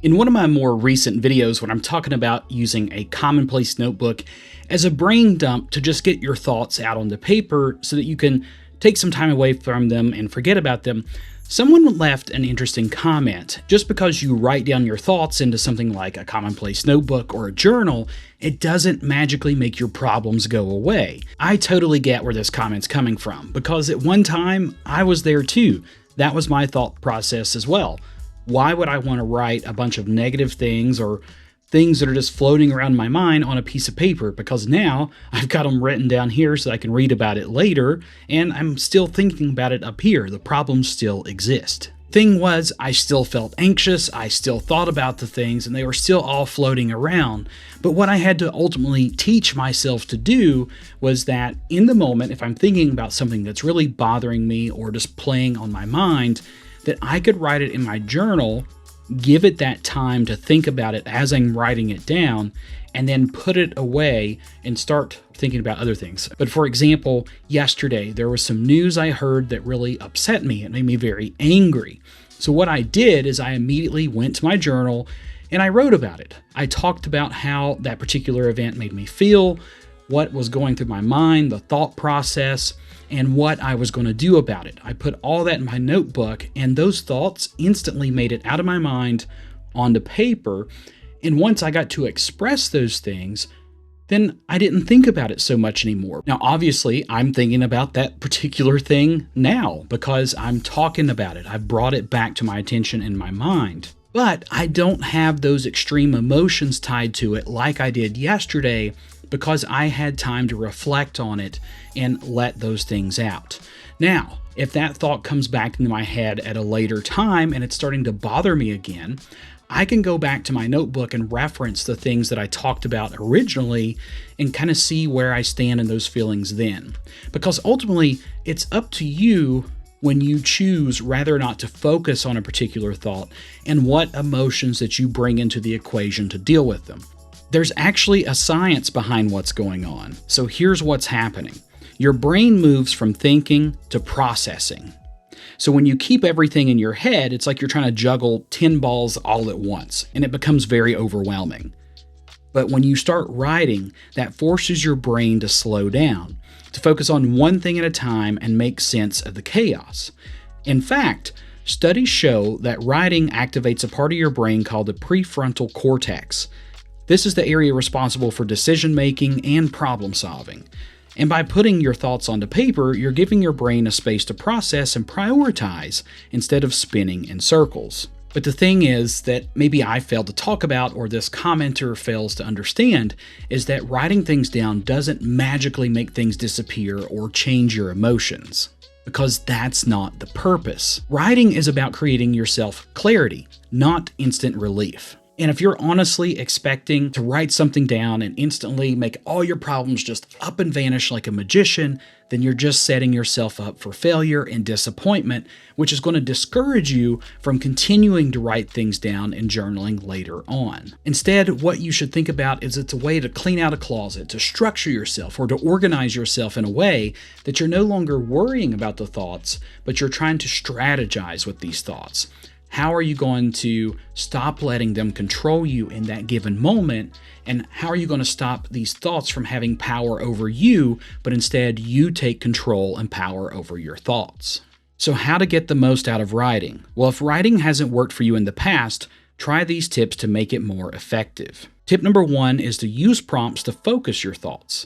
In one of my more recent videos, when I'm talking about using a commonplace notebook as a brain dump to just get your thoughts out onto paper so that you can take some time away from them and forget about them, someone left an interesting comment. Just because you write down your thoughts into something like a commonplace notebook or a journal, it doesn't magically make your problems go away. I totally get where this comment's coming from, because at one time, I was there too. That was my thought process as well. Why would I want to write a bunch of negative things or things that are just floating around my mind on a piece of paper? Because now I've got them written down here so I can read about it later, and I'm still thinking about it up here. The problems still exist. Thing was, I still felt anxious, I still thought about the things, and they were still all floating around. But what I had to ultimately teach myself to do was that in the moment, if I'm thinking about something that's really bothering me or just playing on my mind, that I could write it in my journal, give it that time to think about it as I'm writing it down, and then put it away and start thinking about other things. But for example, yesterday there was some news I heard that really upset me. It made me very angry. So what I did is I immediately went to my journal and I wrote about it. I talked about how that particular event made me feel, what was going through my mind, the thought process, and what I was going to do about it. I put all that in my notebook, and those thoughts instantly made it out of my mind onto paper. And once I got to express those things, then I didn't think about it so much anymore. Now, obviously, I'm thinking about that particular thing now because I'm talking about it. I've brought it back to my attention in my mind. But I don't have those extreme emotions tied to it like I did yesterday, because I had time to reflect on it and let those things out. Now, if that thought comes back into my head at a later time and it's starting to bother me again, I can go back to my notebook and reference the things that I talked about originally and kind of see where I stand in those feelings then. Because ultimately, it's up to you when you choose rather not to focus on a particular thought and what emotions that you bring into the equation to deal with them. There's actually a science behind what's going on. So here's what's happening. Your brain moves from thinking to processing. So when you keep everything in your head, it's like you're trying to juggle 10 balls all at once, and it becomes very overwhelming. But when you start writing, that forces your brain to slow down, to focus on one thing at a time and make sense of the chaos. In fact, studies show that writing activates a part of your brain called the prefrontal cortex. This is the area responsible for decision making and problem solving. And by putting your thoughts onto paper, you're giving your brain a space to process and prioritize instead of spinning in circles. But the thing is that maybe I failed to talk about, or this commenter fails to understand, is that writing things down doesn't magically make things disappear or change your emotions. Because that's not the purpose. Writing is about creating yourself clarity, not instant relief. And if you're honestly expecting to write something down and instantly make all your problems just up and vanish like a magician, then you're just setting yourself up for failure and disappointment, which is going to discourage you from continuing to write things down and journaling later on. Instead, what you should think about is it's a way to clean out a closet, to structure yourself, or to organize yourself in a way that you're no longer worrying about the thoughts, but you're trying to strategize with these thoughts. How are you going to stop letting them control you in that given moment? And how are you going to stop these thoughts from having power over you, but instead you take control and power over your thoughts? So how to get the most out of writing? Well, if writing hasn't worked for you in the past, try these tips to make it more effective. Tip number 1 is to use prompts to focus your thoughts.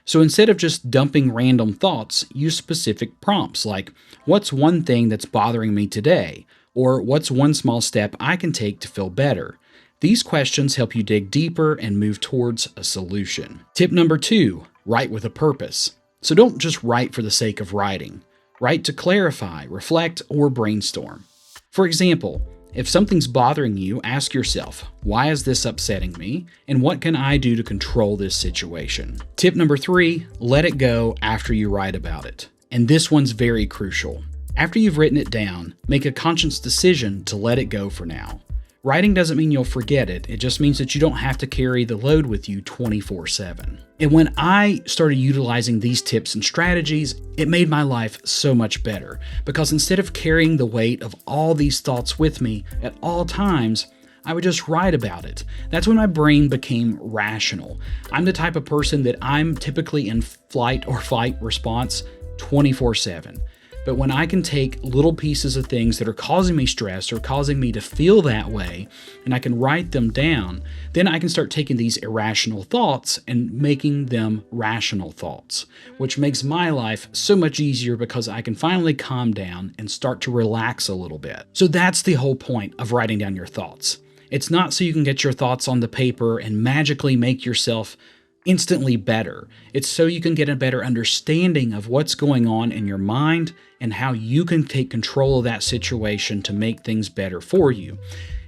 So instead of just dumping random thoughts, use specific prompts like, what's one thing that's bothering me today? Or what's one small step I can take to feel better? These questions help you dig deeper and move towards a solution. Tip number 2, write with a purpose. So don't just write for the sake of writing. Write to clarify, reflect, or brainstorm. For example, if something's bothering you, ask yourself, why is this upsetting me? And what can I do to control this situation? Tip number 3, let it go after you write about it. And this one's very crucial. After you've written it down, make a conscious decision to let it go for now. Writing doesn't mean you'll forget it. It just means that you don't have to carry the load with you 24/7. And when I started utilizing these tips and strategies, it made my life so much better. Because instead of carrying the weight of all these thoughts with me at all times, I would just write about it. That's when my brain became rational. I'm the type of person that I'm typically in flight or fight response 24/7. But when I can take little pieces of things that are causing me stress or causing me to feel that way, and I can write them down, then I can start taking these irrational thoughts and making them rational thoughts, which makes my life so much easier because I can finally calm down and start to relax a little bit. So that's the whole point of writing down your thoughts. It's not so you can get your thoughts on the paper and magically make yourself instantly better. It's so you can get a better understanding of what's going on in your mind and how you can take control of that situation to make things better for you.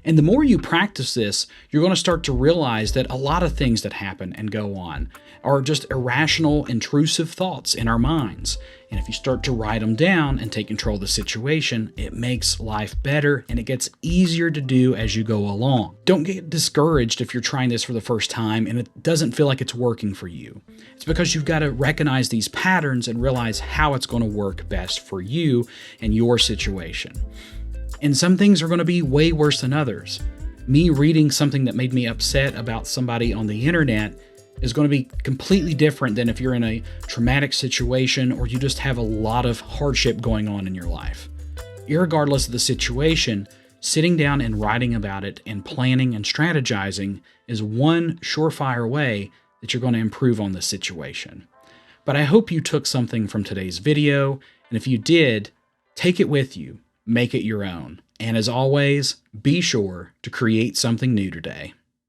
And the more you practice this, you're going to start to realize that a lot of things that happen and go on are just irrational, intrusive thoughts in our minds. And if you start to write them down and take control of the situation, it makes life better and it gets easier to do as you go along. Don't get discouraged if you're trying this for the first time and it doesn't feel like it's working for you. It's because you've got to recognize these patterns and realize how it's going to work best for you and your situation. And some things are going to be way worse than others. Me reading something that made me upset about somebody on the internet is going to be completely different than if you're in a traumatic situation or you just have a lot of hardship going on in your life. Irregardless of the situation, sitting down and writing about it and planning and strategizing is one surefire way that you're going to improve on the situation. But I hope you took something from today's video, and if you did, take it with you. Make it your own. And as always, be sure to create something new today.